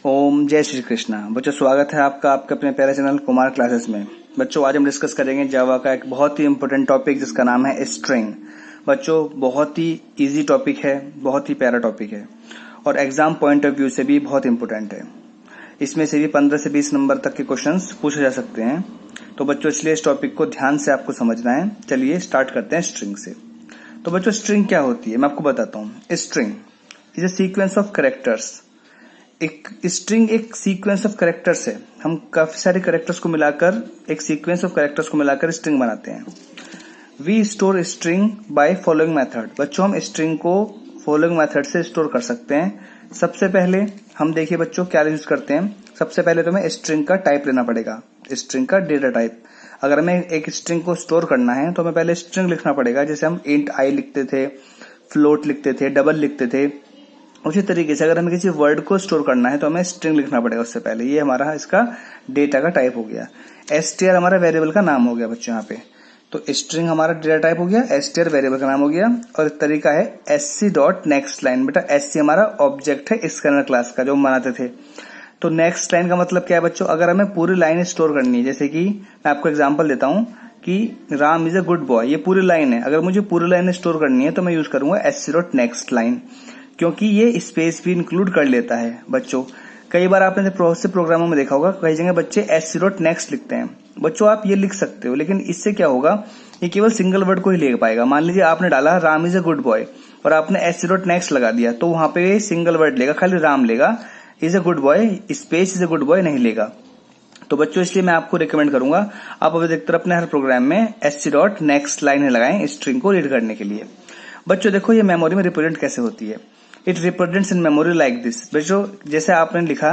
ओम जय श्री कृष्णा। बच्चों स्वागत है आपका आपके अपने प्यारे चैनल कुमार क्लासेस में। बच्चों आज हम डिस्कस करेंगे जावा का एक बहुत ही इंपॉर्टेंट टॉपिक जिसका नाम है स्ट्रिंग। बच्चों बहुत ही इजी टॉपिक है, बहुत ही प्यारा टॉपिक है और एग्जाम पॉइंट ऑफ व्यू से भी बहुत इंपॉर्टेंट है। इसमें से भी 15 से 20 नंबर तक के क्वेश्चंस पूछे जा सकते हैं। तो बच्चों इसलिए इस टॉपिक को ध्यान से आपको समझना है। चलिए स्टार्ट करते हैं स्ट्रिंग से। तो बच्चों स्ट्रिंग क्या होती है मैं आपको बताता हूँ। String is a sequence of characters. एक स्ट्रिंग एक सीक्वेंस ऑफ कैरेक्टर्स है। हम काफी सारे कैरेक्टर्स को मिलाकर एक सीक्वेंस ऑफ कैरेक्टर्स को मिलाकर स्ट्रिंग बनाते हैं। We store string by following method. बच्चों हम स्ट्रिंग को फॉलोइंग मेथड से स्टोर कर सकते हैं। सबसे पहले हम देखिए बच्चों क्या यूज करते हैं। सबसे पहले तो हमें स्ट्रिंग का टाइप लेना पड़ेगा, स्ट्रिंग का डेटा टाइप। अगर हमें एक स्ट्रिंग को स्टोर करना है तो हमें पहले स्ट्रिंग लिखना पड़ेगा। जैसे हम इंट आई लिखते थे, फ्लोट लिखते थे, डबल लिखते थे, उसी तरीके से अगर हमें किसी वर्ड को स्टोर करना है तो हमें स्ट्रिंग लिखना पड़ेगा उससे पहले। ये हमारा इसका डेटा का टाइप हो गया। str हमारा वेरिएबल का नाम हो गया बच्चों यहाँ पे। तो स्ट्रिंग हमारा डेटा टाइप हो गया, str वेरिएबल का नाम हो गया। और तरीका है sc डॉट नेक्स्ट लाइन। बेटा sc हमारा ऑब्जेक्ट है स्कैनर क्लास का जो हम बनाते थे। तो नेक्स्ट लाइन का मतलब क्या है बच्चों, अगर हमें पूरी लाइन स्टोर करनी है, जैसे कि मैं आपको एग्जाम्पल देता हूँ कि Ram is a good boy, ये पूरी लाइन है। अगर मुझे पूरी लाइन स्टोर करनी है तो मैं यूज करूंगा sc डॉट नेक्स्ट लाइन, क्योंकि ये स्पेस भी इंक्लूड कर लेता है। बच्चों कई बार आपने बहुत से प्रोग्रामों में देखा होगा कई जगह बच्चे sc डॉट नेक्स्ट लिखते हैं। बच्चों आप ये लिख सकते हो, लेकिन इससे क्या होगा, ये केवल सिंगल वर्ड को ही ले पाएगा। मान लीजिए आपने डाला Ram is a good boy और आपने sc डॉट नेक्स्ट लगा दिया, तो वहां पे सिंगल वर्ड लेगा, खाली राम लेगा, is a good boy space is a good boy नहीं लेगा। तो बच्चों इसलिए मैं आपको रिकमेंड करूंगा आप अधिकतर अपने हर प्रोग्राम में sc डॉट नेक्स्ट लाइन लगाएं स्ट्रिंग को रीड करने के लिए। बच्चों देखो ये मेमोरी में रिप्रेजेंट कैसे होती है। It represents in memory like this. बच्चों जैसे आपने लिखा,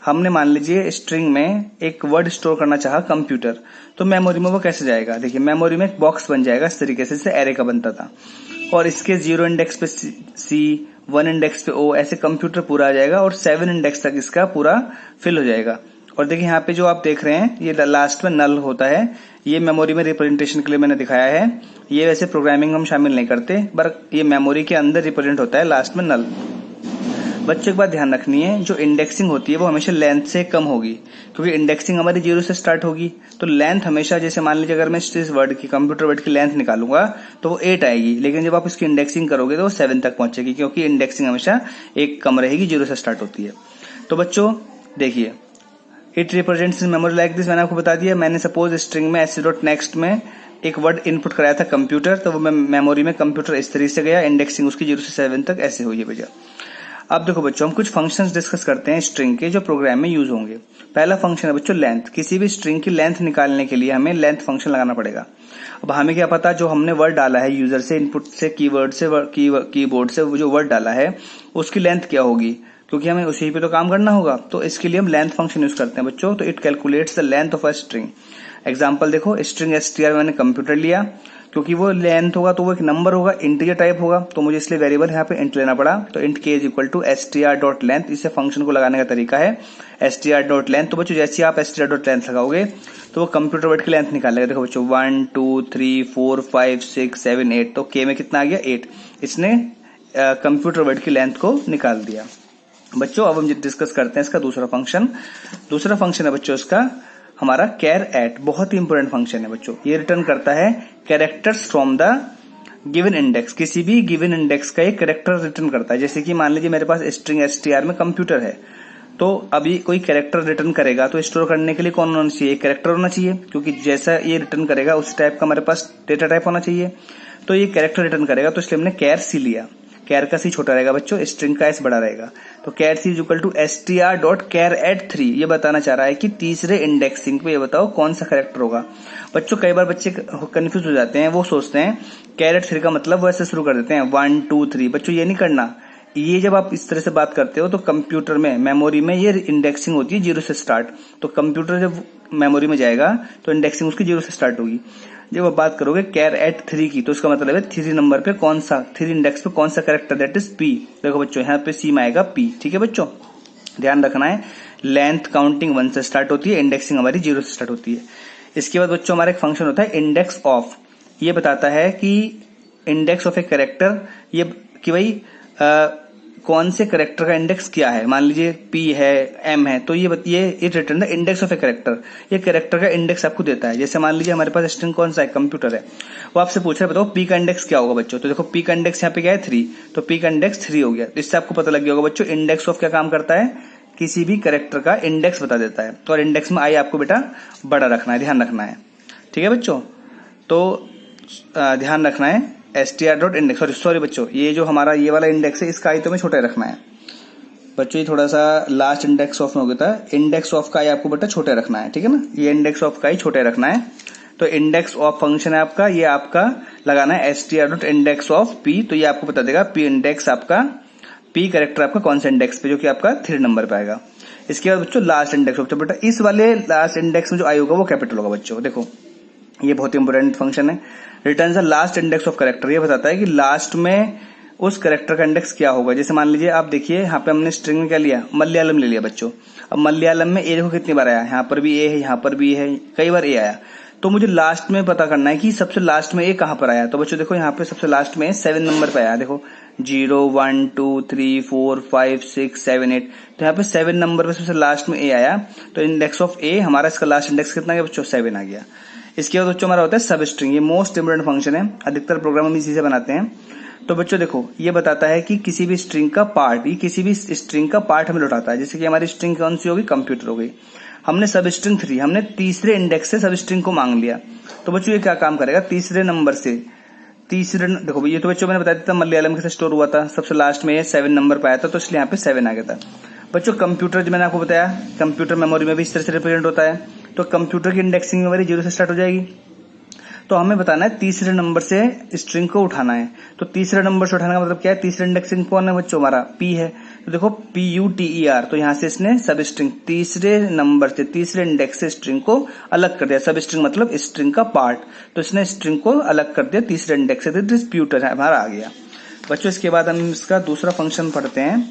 हमने मान लीजिए स्ट्रिंग में एक वर्ड स्टोर करना चाहा कंप्यूटर, तो मेमोरी में वो कैसे जाएगा। देखिए मेमोरी में एक बॉक्स बन जाएगा इस तरीके से, जैसे एरे का बनता था, और इसके 0 इंडेक्स पे सी, 1 इंडेक्स पे ओ, ऐसे कंप्यूटर पूरा आ जाएगा और 7 इंडेक्स तक इसका पूरा फिल हो जाएगा। और देखिए यहाँ पे जो आप देख रहे हैं ये लास्ट में नल होता है, ये मेमोरी में रिप्रेजेंटेशन के लिए मैंने दिखाया है। ये वैसे प्रोग्रामिंग हम शामिल नहीं करते, पर ये मेमोरी के अंदर रिप्रेजेंट होता है लास्ट में नल। बच्चों एक बात ध्यान रखनी है, जो इंडेक्सिंग होती है वो हमेशा लेंथ से कम होगी, क्योंकि इंडेक्सिंग हमारी 0 से स्टार्ट होगी। तो लेंथ हमेशा, जैसे मान लीजिए अगर मैं इस वर्ड की कंप्यूटर वर्ड की लेंथ निकालूंगा तो वो 8 आएगी, लेकिन जब आप इसकी इंडेक्सिंग करोगे तो वो 7 तक पहुंचेगी, क्योंकि इंडेक्सिंग हमेशा एक कम रहेगी, 0 से स्टार्ट होती है। तो बच्चों देखिए it represents in memory like this, मैंने आपको बता दिया। मैंने सपोज स्ट्रिंग में sc डॉट नेक्स्ट में एक वर्ड इनपुट कराया था कंप्यूटर, तो वो मेमोरी में कंप्यूटर इस तरीके से गया, इंडेक्सिंग उसकी 0 से 7 तक ऐसे हुई है भैया। अब देखो बच्चों हम कुछ फंक्शंस डिस्कस करते हैं स्ट्रिंग के जो प्रोग्राम में यूज होंगे। पहला फंक्शन है बच्चों लेंथ। किसी भी स्ट्रिंग की लेंथ निकालने के लिए हमें लेंथ फंक्शन लगाना पड़ेगा। अब हमें क्या पता, जो हमने वर्ड डाला है यूजर से इनपुट से कीवर्ड से कीबोर्ड से जो वर्ड डाला है उसकी लेंथ क्या होगी, क्योंकि हमें उसी पे तो काम करना होगा। तो इसके लिए हम लेंथ फंक्शन यूज करते हैं बच्चों। तो it calculates the length of a string. Example देखो, स्ट्रिंग str मैंने कंप्यूटर लिया, क्योंकि वो लेंथ होगा तो वो एक नंबर होगा, इंटीजर टाइप होगा, तो मुझे इसलिए वेरिएबल यहाँ पे इंट लेना पड़ा। तो int k is equal to str dot length. इसे फंक्शन को लगाने का तरीका है str डॉट लेंथ। तो बच्चों जैसे आप str डॉट लेंथ लगाओगे तो वो कंप्यूटर वर्ड की लेंथ निकालेगा। देखो बच्चों 1 2 3 4 5 6 7 8, तो के में कितना आ गया 8। इसने कंप्यूटर वर्ड की लेंथ को निकाल दिया। बच्चों अब हम डिस्कस करते हैं इसका दूसरा फंक्शन। दूसरा फंक्शन है बच्चों इसका हमारा कैर एट। बहुत ही इंपोर्टेंट फंक्शन है बच्चों। ये रिटर्न करता है characters from the given index. किसी भी गिवन इंडेक्स का एक कैरेक्टर रिटर्न करता है। जैसे कि मान लीजिए मेरे पास स्ट्रिंग str में कंप्यूटर है, तो अभी कोई कैरेक्टर रिटर्न करेगा तो स्टोर करने के लिए कौन होना चाहिए, एक कैरेक्टर होना चाहिए, क्योंकि जैसा ये रिटर्न करेगा उस टाइप का हमारे पास डेटा टाइप होना चाहिए। तो ये कैरेक्टर रिटर्न करेगा, तो इसलिए हमने कैर सी लिया। कैर का सी छोटा रहेगा बच्चों, स्ट्रिंग का एस बड़ा रहेगा। तो char c is equal to str dot char at 3। ये बताना चाह रहा है कि तीसरे इंडेक्सिंग पे ये बताओ कौन सा कैरेक्टर होगा। बच्चों कई बार बच्चे कंफ्यूज हो जाते हैं, वो सोचते हैं कैर एट 3 का मतलब वो ऐसे शुरू कर देते हैं 1 2 3। बच्चों ये नहीं करना। ये जब आप इस तरह से बात करते हो तो कंप्यूटर में मेमोरी में ये इंडेक्सिंग होती है 0 से स्टार्ट। तो कंप्यूटर जब मेमोरी में जाएगा तो इंडेक्सिंग उसकी 0 से स्टार्ट होगी। जब आप बात करोगे कैर एट 3 की, तो इसका मतलब है 3 नंबर पे कौन सा, 3 इंडेक्स पे कौन सा कैरेक्टर, दैट इज पी। देखो बच्चों यहाँ पे सी में आएगा पी। ठीक है बच्चों, ध्यान रखना है। लेंथ काउंटिंग 1 से स्टार्ट होती है, इंडेक्सिंग हमारी 0 से स्टार्ट होती है। इसके बाद बच्चों हमारा एक फंक्शन होता है इंडेक्स ऑफ। ये बताता है कि इंडेक्स ऑफ ए कैरेक्टर, ये कि भाई कौन से करेक्टर का इंडेक्स क्या है। मान लीजिए P है, M है, तो ये it return the index of a character. ये करेक्टर का इंडेक्स आपको देता है। जैसे मान लीजिए हमारे पास स्ट्रिंग कौन सा है, कंप्यूटर है, वो आपसे पूछ रहा है बताओ P का इंडेक्स क्या होगा बच्चों। तो देखो P का इंडेक्स यहाँ पे क्या है 3, तो P का इंडेक्स 3 हो गया। इससे आपको पता लग गया होगा बच्चों इंडेक्स ऑफ क्या काम करता है, किसी भी करेक्टर का इंडेक्स बता देता है। तो और इंडेक्स में आई आपको बेटा बड़ा रखना है, ध्यान रखना है। ठीक है बच्चों, तो ध्यान रखना है str.index, सॉरी बच्चों, ये जो हमारा ये वाला इंडेक्स है इसका आई तो में छोटा रखना है बच्चों। ये थोड़ा सा लास्ट इंडेक्स ऑफ में हो गया था, इंडेक्स ऑफ का आई आपको बेटा छोटे रखना है। ठीक है ना, ये इंडेक्स ऑफ का ही छोटे रखना है। तो इंडेक्स ऑफ फंक्शन है आपका, ये आपका लगाना है str.index ऑफ p। तो ये आपको बता देगा p इंडेक्स आपका, p करेक्टर आपका कौन सा इंडेक्स पे, जो कि आपका 3 नंबर पे आएगा। इसके बाद बच्चों लास्ट इंडेक्स ऑफ, तो बेटा इस वाले लास्ट इंडेक्स में जो आई होगा वो कैपिटल होगा बच्चों। देखो ये बहुत ही इंपोर्टेंट फंक्शन है, return the last index of character. ये बताता है कि लास्ट में उस करेक्टर का इंडेक्स क्या होगा। जैसे मान लीजिए आप देखिए यहाँ पे हमने स्ट्रिंग में क्या लिया, मलयालम ले लिया बच्चों। अब मलयालम में ए देखो कितनी बार आया, यहाँ पर भी ए है, यहाँ पर भी है, कई बार ए आया। तो मुझे लास्ट में पता करना है कि सबसे लास्ट में ए कहाँ पर आया। तो बच्चों देखो यहाँ पे सबसे लास्ट में 7 नंबर पे आया, देखो 0 1 2 3 4 5 6 7 8। तो यहाँ पे 7 नंबर पे सबसे लास्ट में ए आया, तो इंडेक्स ऑफ ए हमारा, इसका लास्ट इंडेक्स कितना गया बच्चों, 7 आ गया। इसके बाद बच्चों हमारा होता है सब स्ट्रिंग, ये मोस्ट इंपोर्टेंट फंक्शन है, अधिकतर प्रोग्राम हम इसी से बनाते हैं। तो बच्चों देखो ये बताता है कि किसी भी स्ट्रिंग का पार्ट, ये किसी भी स्ट्रिंग का पार्ट हमें लौटाता है। जैसे कि हमारी स्ट्रिंग कौन सी होगी, कंप्यूटर हो गई। हमने सब स्ट्रिंग 3, हमने तीसरे इंडेक्स से सब स्ट्रिंग को मांग लिया। तो बच्चों ये क्या काम करेगा, तीसरे नंबर से तीसरे, देखो ये तो बच्चों मैंने बता दिया था मलयालम कैसे स्टोर हुआ था, सबसे लास्ट में 7 नंबर पे आया था, तो इसलिए यहाँ पे 7 आ गया था। बच्चों कंप्यूटर जो मैंने आपको बताया, कंप्यूटर मेमोरी में भी इस तरह से रिप्रेजेंट होता है। तो कंप्यूटर की इंडेक्सिंग मेमोरी 0 से स्टार्ट हो जाएगी। तो हमें बताना है तीसरे नंबर से स्ट्रिंग को उठाना है। तो तीसरे नंबर से उठाने का मतलब क्या है, तीसरे इंडेक्सिंग कौन है बच्चों, हमारा P है। तो देखो PUTER, तो यहाँ से इसने सब स्ट्रिंग तीसरे नंबर से, तीसरे इंडेक्स से स्ट्रिंग को अलग कर दिया। सब स्ट्रिंग मतलब स्ट्रिंग का पार्ट, तो इसने स्ट्रिंग को अलग कर दिया तीसरे इंडेक्स से, तो डिस्प्यूटर हमारा आ गया बच्चों। इसके बाद हम इसका दूसरा फंक्शन पढ़ते हैं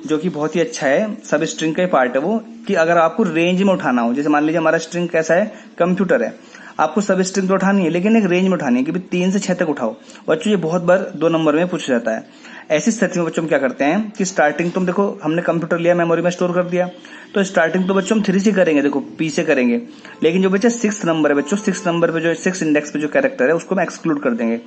जो कि बहुत ही अच्छा है, सब स्ट्रिंग का ही पार्ट है वो, कि अगर आपको रेंज में उठाना हो। जैसे मान लीजिए हमारा स्ट्रिंग कैसा है, कंप्यूटर है, आपको सब स्ट्रिंग तो उठानी है लेकिन एक रेंज में उठानी है कि 3 से 6 तक उठाओ। बच्चों ये बहुत बार 2 नंबर में पूछा जाता है। ऐसी स्थिति में बच्चों हम क्या करते हैं कि स्टार्टिंग तुम देखो हमने कंप्यूटर लिया, मेमोरी में स्टोर कर दिया, तो स्टार्टिंग तो बच्चों हम 3 से करेंगे, देखो P से करेंगे। लेकिन जो बच्चा 6 नंबर है बच्चों, 6 नंबर पे जो 6 इंडेक्स पे जो कैरेक्टर है उसको हम एक्सक्लूड कर देंगे।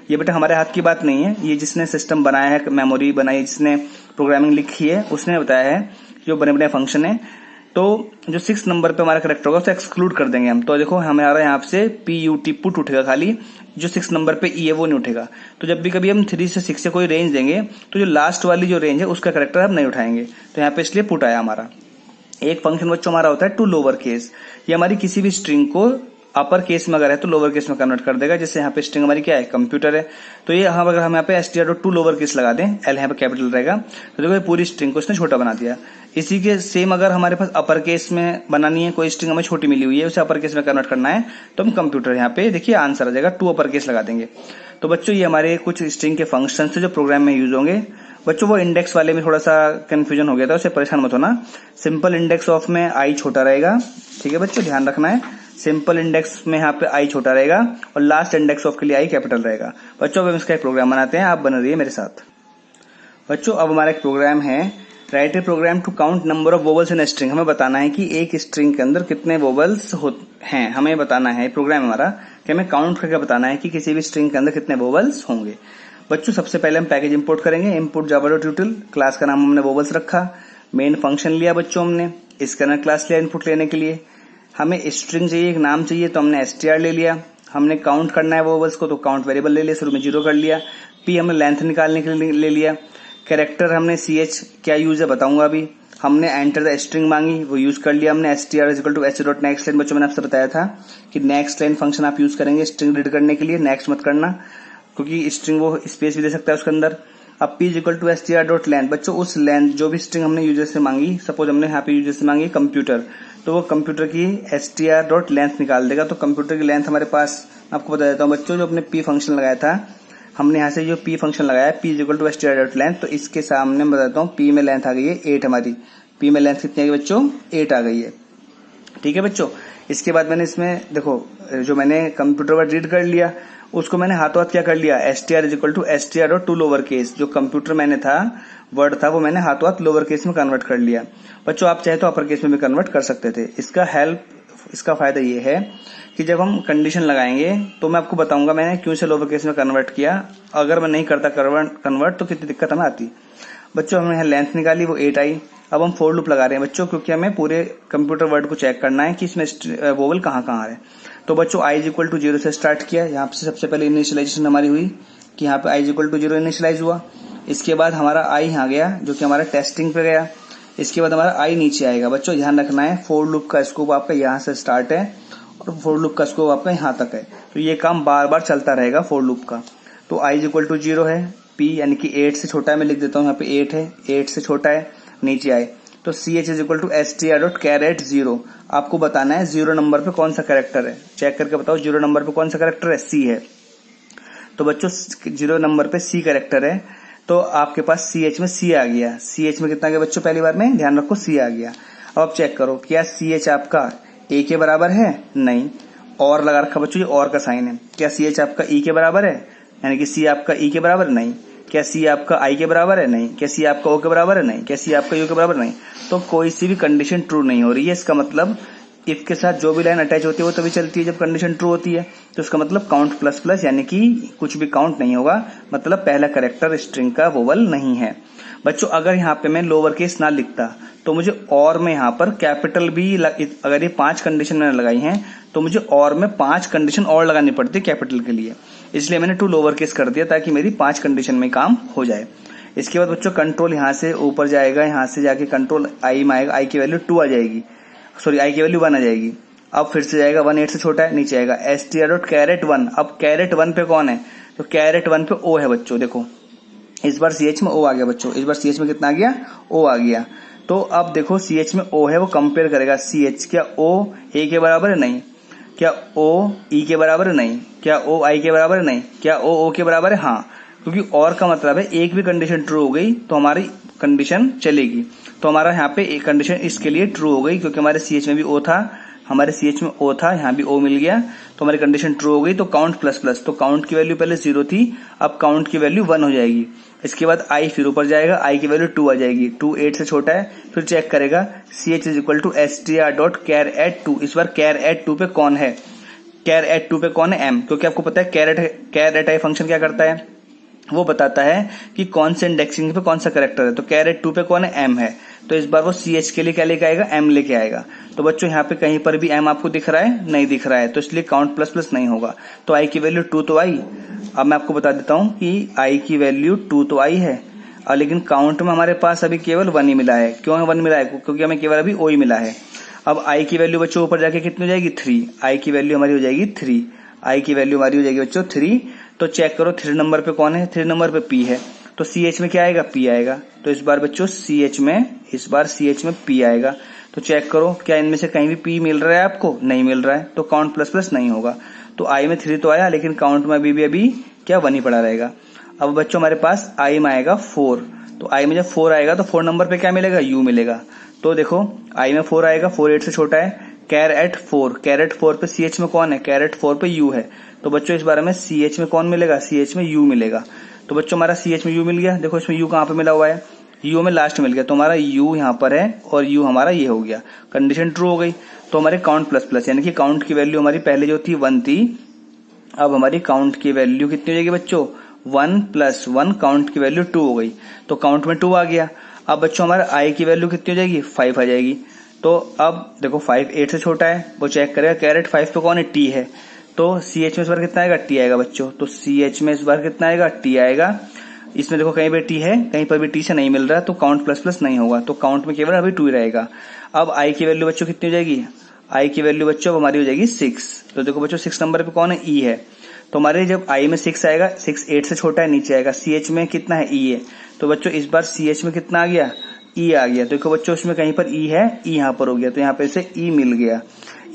ये बेटा हमारे हाथ की बात नहीं है, ये जिसने सिस्टम बनाया है, मेमोरी बनाई, जिसने प्रोग्रामिंग लिखी है उसने बताया है, जो बने बने फंक्शन है। तो जो 6 नंबर पे हमारा करेक्टर होगा उसे एक्सक्लूड कर देंगे हम। तो देखो हमारा यहाँ से PUT पुट उठेगा खाली, जो 6 नंबर पे E है वो नहीं उठेगा। तो जब भी कभी हम 3 से 6 से कोई रेंज देंगे तो जो लास्ट वाली जो रेंज है उसका करेक्टर हम नहीं उठाएंगे। तो यहाँ पे इसलिए पुट आया हमारा। एक फंक्शन बच्चों हमारा होता है टू लोअर केस, ये हमारी किसी भी स्ट्रिंग को अपर केस में अगर है तो लोअर केस में कन्वर्ट कर देगा। जैसे यहाँ पे स्ट्रिंग हमारी क्या है, कंप्यूटर है, तो ये अगर हम यहाँ पे str.to लोअर केस लगा दें, L यहाँ पे कैपिटल रहेगा, तो देखो ये पूरी स्ट्रिंग को इसने छोटा बना दिया। इसी के सेम अगर हमारे पास अपर केस में बनानी है, कोई स्ट्रिंग हमें छोटी मिली हुई है उसे अपर केस में कन्वर्ट करना है, तो हम कंप्यूटर यहाँ पे देखिए आंसर आ जाएगा, 2 अपर केस लगा देंगे। तो बच्चों ये हमारे कुछ स्ट्रिंग के फंक्शन है जो प्रोग्राम में यूज होंगे। बच्चों वो इंडेक्स वाले में थोड़ा सा कंफ्यूजन हो गया था, उससे परेशान मत होना। सिंपल इंडेक्स ऑफ में आई छोटा रहेगा, ठीक है बच्चों, ध्यान रखना है। सिंपल इंडेक्स में यहाँ पे आई छोटा रहेगा और लास्ट इंडेक्स ऑफ के लिए आई कैपिटल रहेगा। बच्चों अब हम इसका एक प्रोग्राम बनाते हैं, आप बन रही है मेरे साथ। बच्चों अब हमारा एक प्रोग्राम है, write a program to count number of vowels in string. हमें बताना है कि एक स्ट्रिंग के अंदर कितने वोवल्स हैं, हमें बताना है। प्रोग्राम हमारा कि हमें काउंट करके बताना है कि किसी भी स्ट्रिंग के अंदर कितने वोवल्स होंगे। बच्चों सबसे पहले हम पैकेज इंपोर्ट करेंगे, इंपोर्ट java.util, क्लास का नाम हमने वोवल्स रखा, मेन फंक्शन लिया बच्चों हमने, इसका ना क्लास लिया इनपुट लेने के लिए। हमें स्ट्रिंग चाहिए, एक नाम चाहिए, तो हमने str ले लिया। हमने काउंट करना है वोवल्स को, तो काउंट वेरिएबल ले लिया, शुरू में 0 कर लिया। p हमने लेंथ निकालने के लिए ले लिया। कैरेक्टर हमने ch क्या यूज है बताऊंगा अभी। हमने एंटर द स्ट्रिंग मांगी, वो यूज कर लिया हमने। str=h.next लाइन, बच्चों मैंने आपसे बताया था कि नेक्स्ट लाइन फंक्शन आप यूज करेंगे स्ट्रिंग रीड करने के लिए, नेक्स्ट मत करना क्योंकि स्ट्रिंग वो स्पेस भी दे सकता है उसके अंदर। अब p=str.length, बच्चों उस लेंथ जो भी स्ट्रिंग हमने यूजर से मांगी, सपोज हमने यहाँ पे यूजर से मांगी कंप्यूटर, तो वो कंप्यूटर की str.length निकाल देगा। तो कंप्यूटर की लेंथ हमारे पास, आपको बता देता हूँ बच्चों, जो अपने p फंक्शन लगाया था, हमने यहाँ से जो p फंक्शन लगाया p=str.length, तो इसके सामने मैं बताता हूँ p में लेंथ आ गई है 8 हमारी। p में लेंथ कितनी आ गई बच्चों, 8 आ गई है, ठीक है बच्चों। इसके बाद मैंने इसमें देखो जो मैंने कंप्यूटर वर्ड रीड कर लिया उसको मैंने हाथों हाथ क्या कर लिया, str=str.to लोअर केस। जो कंप्यूटर मैंने था वर्ड था वो मैंने हाथों हाथ लोअर केस में कन्वर्ट कर लिया। बच्चों आप चाहे तो अपर केस में भी कन्वर्ट कर सकते थे। इसका फायदा ये है कि जब हम कंडीशन लगाएंगे तो मैं आपको बताऊंगा मैंने क्यों से लोअर केस में कन्वर्ट किया। अगर मैं नहीं करता कन्वर्ट तो कितनी दिक्कत हमें आती। बच्चों हमने यहाँ लेंथ निकाली, वो 8 आई। अब हम फोर लूप लगा रहे हैं बच्चों, क्योंकि हमें पूरे कंप्यूटर वर्ड को चेक करना है कि इसमें वोवल कहाँ कहाँ है। तो बच्चों i इज इक्वल टू 0 से स्टार्ट किया। यहाँ से सबसे पहले इनिशियलाइजेशन हमारी हुई कि यहाँ पे i is equal to 0 initialize हुआ। इसके बाद हमारा i यहाँ गया जो कि हमारा टेस्टिंग पे गया। इसके बाद हमारा i नीचे आएगा। बच्चों ध्यान रखना है फोर लूप का स्कोप आपका यहाँ से स्टार्ट है और फोर लूप का स्कोप आपका यहाँ तक है। तो ये काम बार बार चलता रहेगा फोर लूप का। तो i इज इक्वल टू 0 है, p यानी कि 8 से छोटा है, मैं लिख देता हूँ यहाँ पे 8 है, 8 से छोटा है, नीचे आए। तो ch is equal to str.char@0। आपको बताना है 0 नंबर पे कौन सा कैरेक्टर है। चेक करके बताओ 0 नंबर पे कौन सा कैरेक्टर है, c है। तो बच्चों 0 नंबर पे c कैरेक्टर है, तो आपके पास ch में c आ गया। ch में कितना गया बच्चों, पहली बार में ध्यान रखो c आ गया। अब आप चेक करो क्या ch आपका a के बराबर है, नहीं, और लगा रखा बच्चों, ये और का साइन है। क्या ch आपका e के बराबर है, यानी कि c आपका e के बराबर, नहीं। क्या c आपका i के बराबर है, नहीं। क्या c आपका o के बराबर है, नहीं। क्या c आपका u के बराबर, नहीं। तो कोई सी भी कंडीशन ट्रू नहीं हो रही है। इसका मतलब इफ के साथ जो भी लाइन अटैच होती है वो तभी चलती है जब कंडीशन ट्रू होती है। तो इसका मतलब काउंट प्लस प्लस, यानी कि कुछ भी काउंट नहीं होगा, मतलब पहला कैरेक्टर स्ट्रिंग का वोवल नहीं है। बच्चों अगर यहाँ पे मैं लोअर केस ना लिखता तो मुझे और में यहाँ पर कैपिटल भी अगर ये 5 कंडीशन मैंने लगाई हैं तो मुझे और में 5 कंडीशन और लगानी पड़ती कैपिटल के लिए। इसलिए मैंने 2 लोअर केस कर दिया ताकि मेरी 5 कंडीशन में काम हो जाए। इसके बाद बच्चों कंट्रोल यहाँ से ऊपर जाएगा, यहाँ से जाके कंट्रोल आई में आएगा, आई की वैल्यू 2 आ जाएगी, सॉरी आई की वैल्यू 1 आ जाएगी। अब फिर से जाएगा 1 8 से छोटा है, नीचे आएगा str.char@1। अब कैरेट 1 पे कौन है, तो कैरेट 1 पे o है बच्चों। देखो इस बार ch में o आ गया बच्चों, इस बार ch में कितना आ गया, o आ गया। तो अब देखो ch में o है, वो कंपेयर करेगा ch, क्या o a के बराबर है, नहीं। क्या o e के बराबर है, नहीं। क्या o i के बराबर है, नहीं। क्या o o के बराबर है, हाँ। क्योंकि और का मतलब है एक भी कंडीशन ट्रू हो गई तो हमारी कंडीशन चलेगी। तो हमारा यहाँ पे एक कंडीशन इसके लिए ट्रू हो गई, क्योंकि हमारे ch में भी o था, हमारे ch में o था, यहाँ भी o मिल गया, तो हमारी कंडीशन ट्रू हो गई। तो काउंट प्लस प्लस, तो काउंट की वैल्यू पहले 0 थी, अब काउंट की वैल्यू 1 हो जाएगी। इसके बाद i फिर ऊपर जाएगा, i की वैल्यू 2 आ जाएगी, 2 8 से छोटा है। फिर चेक करेगा ch is equal to str.char@2। इस बार char@2 पे कौन है, char@2 पे कौन है, m, क्योंकि आपको पता है char@i फंक्शन क्या करता है, वो बताता है कि कौन से इंडेक्सिंग पे कौन सा कैरेक्टर है। तो char@2 पे कौन है, m है, तो इस बार वो ch के लिए क्या लेके आएगा, m लेके आएगा। तो बच्चों यहाँ पे कहीं पर भी m आपको दिख रहा है, नहीं दिख रहा है, तो इसलिए काउंट प्लस प्लस नहीं होगा। तो i की वैल्यू 2 तो आई। अब मैं आपको बता देता हूँ कि i की वैल्यू 2 तो आई है, और लेकिन काउंट में हमारे पास अभी केवल 1 ही मिला है। क्यों 1 मिला है, क्योंकि हमें केवल अभी o ही मिला है। अब i की वैल्यू बच्चों ऊपर जाके कितनी हो जाएगी, 3। i की वैल्यू हमारी हो जाएगी 3, i की वैल्यू हमारी हो जाएगी बच्चों 3। तो चेक करो 3 नंबर पे कौन है, 3 नंबर पे p है, तो ch में क्या आएगा, p आएगा। तो इस बार बच्चों ch में p आएगा। तो चेक करो क्या इनमें से कहीं भी p मिल रहा है आपको, नहीं मिल रहा है, तो काउंट प्लस प्लस नहीं होगा। तो i में 3 तो आया, लेकिन काउंट में अभी क्या 1 ही पड़ा रहेगा। अब बच्चों हमारे पास i में आएगा 4, तो i में जब 4 आएगा तो 4 नंबर पे क्या मिलेगा, u मिलेगा। तो देखो i में 4 आएगा, 4 8 से छोटा है, कैरेट 4 पे ch में कौन है, कैरेट 4 पे u है। तो बच्चों इस बारे में ch में कौन मिलेगा, ch में u मिलेगा। तो बच्चों हमारा ch में u मिल गया। देखो इसमें u कहाँ पे मिला हुआ है, u में लास्ट मिल गया, तो हमारा u यहाँ पर है और u हमारा ये हो गया, कंडीशन ट्रू हो गई। तो हमारे काउंट प्लस प्लस, यानी कि काउंट की वैल्यू हमारी पहले जो थी 1 थी, अब हमारी काउंट की वैल्यू कितनी हो जाएगी बच्चों, 1 + 1, काउंट की वैल्यू 2 हो गई, तो काउंट में 2 आ गया। अब बच्चों हमारा i की वैल्यू कितनी हो जाएगी, 5 आ जाएगी। तो अब देखो 5 8 से छोटा है, वो चेक करेगा कैरेट 5 पे कौन है, t है, तो ch में इस बार कितना आएगा, t आएगा बच्चों। तो ch में इस बार कितना आएगा, t आएगा। इसमें देखो कहीं पे t है, कहीं पर भी t से नहीं मिल रहा, तो काउंट प्लस प्लस नहीं होगा, तो काउंट में केवल अभी 2 ही रहेगा। अब i की वैल्यू बच्चों कितनी हो जाएगी, i की वैल्यू बच्चों हमारी हो जाएगी 6। तो देखो बच्चों 6 नंबर पे कौन है, e है, तो हमारे जब i में 6 आएगा, 6 8 से छोटा है, नीचे आएगा, ch में कितना है, e है, तो बच्चों इस बार ch में कितना आ गया, e आ गया। तो देखो बच्चों उसमें कहीं पर e है, e यहाँ पर हो गया, तो यहाँ पे से e मिल गया।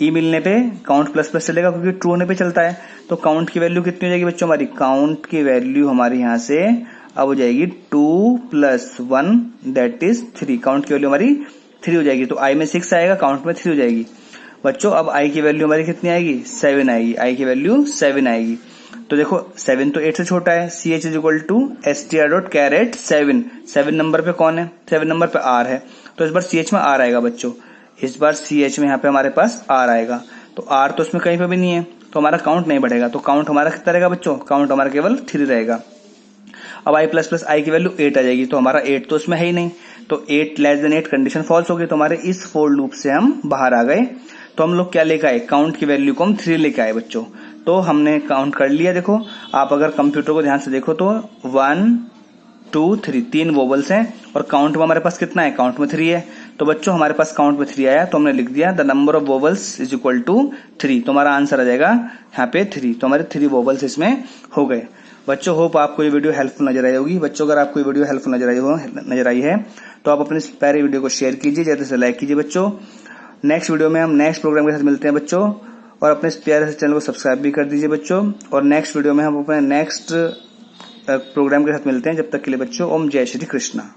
e मिलने पे काउंट प्लस प्लस चलेगा, क्योंकि ट्रू होने पे चलता है। तो काउंट की वैल्यू कितनी हो जाएगी बच्चों, हमारी काउंट की वैल्यू हमारी यहाँ से अब हो जाएगी 2 + 1 दैट इज 3। काउंट की वैल्यू हमारी 3 हो जाएगी। तो i में 6 आएगा, काउंट में 3 हो जाएगी। बच्चों अब i की वैल्यू हमारी कितनी आएगी, 7 आएगी, i की वैल्यू 7 आएगी। तो देखो 7 तो 8 से छोटा है, C H is equal to str dot char at 7 number पे कौन है, 7 नंबर पे r है, तो इस बार सी एच में r आएगा बच्चों, इस बार सी एच में यहाँ पे हमारे पास r आएगा, तो r तो इसमें कहीं पे भी नहीं है, तो हमारा काउंट नहीं बढ़ेगा, तो काउंट हमारा कितना रहेगा बच्चों, काउंट हमारा केवल 3 रहेगा। अब i प्लस प्लस आई की वैल्यू 8 आ जाएगी, तो हमारा 8 तो इसमें है ही नहीं, तो 8 लेस देन 8 कंडीशन फॉल्स होगी, तो हमारे इस फोर लूप से हम बाहर आ गए। तो हम लोग क्या लेके आए, काउंट की वैल्यू को हम 3 लेके आए बच्चों, तो हमने काउंट कर लिया। देखो आप अगर कंप्यूटर को ध्यान से देखो तो 1 2 3 3 वोबल्स हैं और काउंट में हमारे पास कितना है, काउंट में 3 है, तो बच्चों हमारे पास काउंट में 3 आया, तो हमने लिख दिया the number of vowels is equal to 3, तो हमारा आंसर आ जाएगा यहाँ पे 3, तो हमारे 3 वोबल्स इसमें हो गए। बच्चों होप आपको ये वीडियो हेल्पफुल नजर आई होगी। बच्चों अगर आपको ये वीडियो हेल्पफुल नजर आई है तो आप अपने प्यारे वीडियो को शेयर कीजिए, ज्यादा से लाइक कीजिए बच्चों। नेक्स्ट वीडियो में हम नेक्स्ट प्रोग्राम के साथ मिलते हैं बच्चों, और अपने प्यारे से चैनल को सब्सक्राइब भी कर दीजिए बच्चों, और नेक्स्ट वीडियो में हम अपने नेक्स्ट प्रोग्राम के साथ मिलते हैं। जब तक के लिए बच्चों ओम जय श्री कृष्णा।